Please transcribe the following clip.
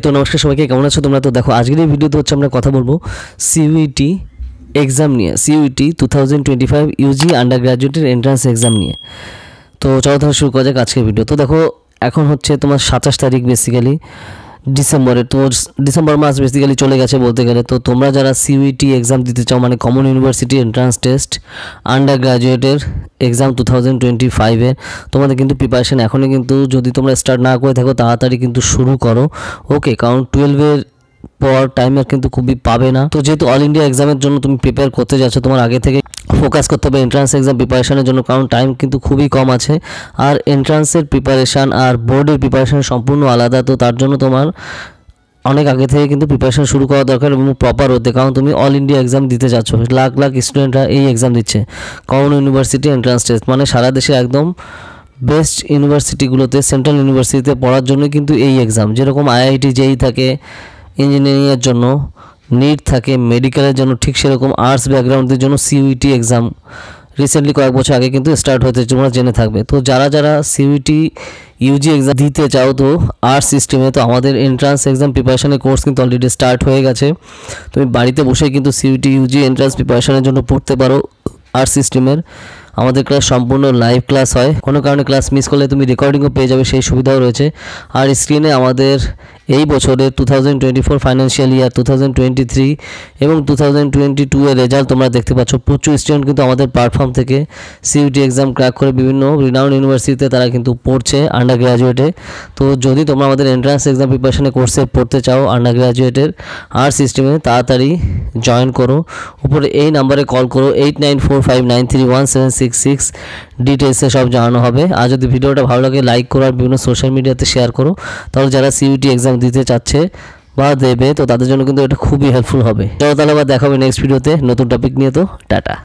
তো নমস্কার সবাইকে, কেমন আছো তোমরা? তো দেখো আজকের এই ভিডিওতে হচ্ছে আমরা কথা বলবো সিইউইটি এক্সাম নিয়ে, সিইউইটি 2025 ইউজি আন্ডার গ্র্যাজুয়েটের এন্ট্রান্স এক্সাম নিয়ে। তো চলো তাহলে শুরু করা যাক আজকের ভিডিও। তো দেখো এখন হচ্ছে তোমার 27 তারিখ বেসিক্যালি ডিসেম্বরের, তো ডিসেম্বর মাস বেসিক্যালি চলে গেছে বলতে গেলে। তো তোমরা যারা সিইউইটি এক্সাম দিতে চাও, মানে common university entrance test under গ্র্যাজুয়েটের এক্সাম 2025-এর, তোমাদের কিন্তু প্রিপারেশান এখনই কিন্তু যদি তোমরা স্টার্ট না করে থাকো তাড়াতাড়ি কিন্তু শুরু করো, ওকে? কারণ 12-এর পর টাইম কিন্তু খুবই পাবে না। তো যেহেতু অল ইন্ডিয়া এক্সামের জন্য তুমি প্রিপেয়ার করতে যাচ্ছ, তোমার আগে থেকে ফোকাস করতে হবে এন্ট্রান্স এক্সাম প্রিপারেশানের জন্য, কারণ টাইম কিন্তু খুবই কম আছে। আর এন্ট্রান্সের প্রিপারেশান আর বোর্ডের প্রিপারেশান সম্পূর্ণ আলাদা। তো তার জন্য তোমার অনেক আগে থেকে কিন্তু প্রিপারেশান শুরু করা দরকার এবং প্রপার হতে, কারণ তুমি অল ইন্ডিয়া এক্সাম দিতে যাচ্ছ। লাখ লাখ স্টুডেন্টরা এই এক্সাম দিচ্ছে, কমন ইউনিভার্সিটি এন্ট্রান্স টেস্ট, মানে সারা দেশে একদম বেস্ট ইউনিভার্সিটিগুলোতে, সেন্ট্রাল ইউনিভার্সিটিতে পড়ার জন্য কিন্তু এই এক্সাম। যেরকম আইআইটি জেই থাকে ইঞ্জিনিয়ারিংয়ের জন্য, নিট থাকে মেডিকেলের জন্য, ঠিক সেরকম আর্টস ব্যাকগ্রাউন্ডদের জন্য সিইউইটি এক্সাম রিসেন্টলি কয়েক বছর আগে কিন্তু স্টার্ট হতে তোমরা জেনে থাকবে। তো যারা যারা সিইউইটি ইউজি এক্সাম দিতে চাও তো আর্টস সিস্টেমে, তো আমাদের এন্ট্রান্স এক্সাম প্রিপারেশনের কোর্স কিন্তু অলরেডি স্টার্ট হয়ে গেছে। তুমি বাড়িতে বসে কিন্তু সিইউইটি ইউজি এন্ট্রান্স প্রিপারেশনের জন্য পড়তে পারো। আর্টস সিস্টেমের আমাদের ক্লাস সম্পূর্ণ লাইভ ক্লাস হয়, কোনো কারণে ক্লাস মিস করলে তুমি রেকর্ডিংও পেয়ে যাবে, সেই সুবিধাও রয়েছে। আর স্ক্রিনে আমাদের এই বছরের 2024 ফাইন্যান্সিয়াল ইয়ার 2023 এবং 2022 এর রেজাল্ট তোমরা দেখতে পাচ্ছ। প্রচুর স্টুডেন্ট কিন্তু আমাদের প্ল্যাটফর্ম থেকে সিইউটি এক্সাম ক্র্যাক করে বিভিন্ন রিনাউন্ড ইউনিভার্সিটিতে তারা কিন্তু পড়ছে আন্ডার গ্র্যাজুয়েটে। তো যদি তোমরা আমাদের এন্ট্রান্স এক্সাম প্রিপারেশনের কোর্সে পড়তে চাও আন্ডার গ্র্যাজুয়েটের আর্টস সিস্টেমে, তাড়াতাড়ি জয়েন করো। উপরে এই নাম্বারে কল করো 8945931766, ডিটেলসে সব জানানো হবে। আর যদি ভিডিওটা ভালো লাগে লাইক করো আর বিভিন্ন সোশ্যাল মিডিয়াতে শেয়ার করো, তাহলে যারা সিইউটি এক্সাম দিতে চাচ্ছে বা দেবে তো তাদের জন্য কিন্তু এটা খুবই হেল্পফুল হবে। চলো তাহলে আবার দেখা হবে নেক্সট ভিডিওতে নতুন টপিক নিয়ে। তো টাটা।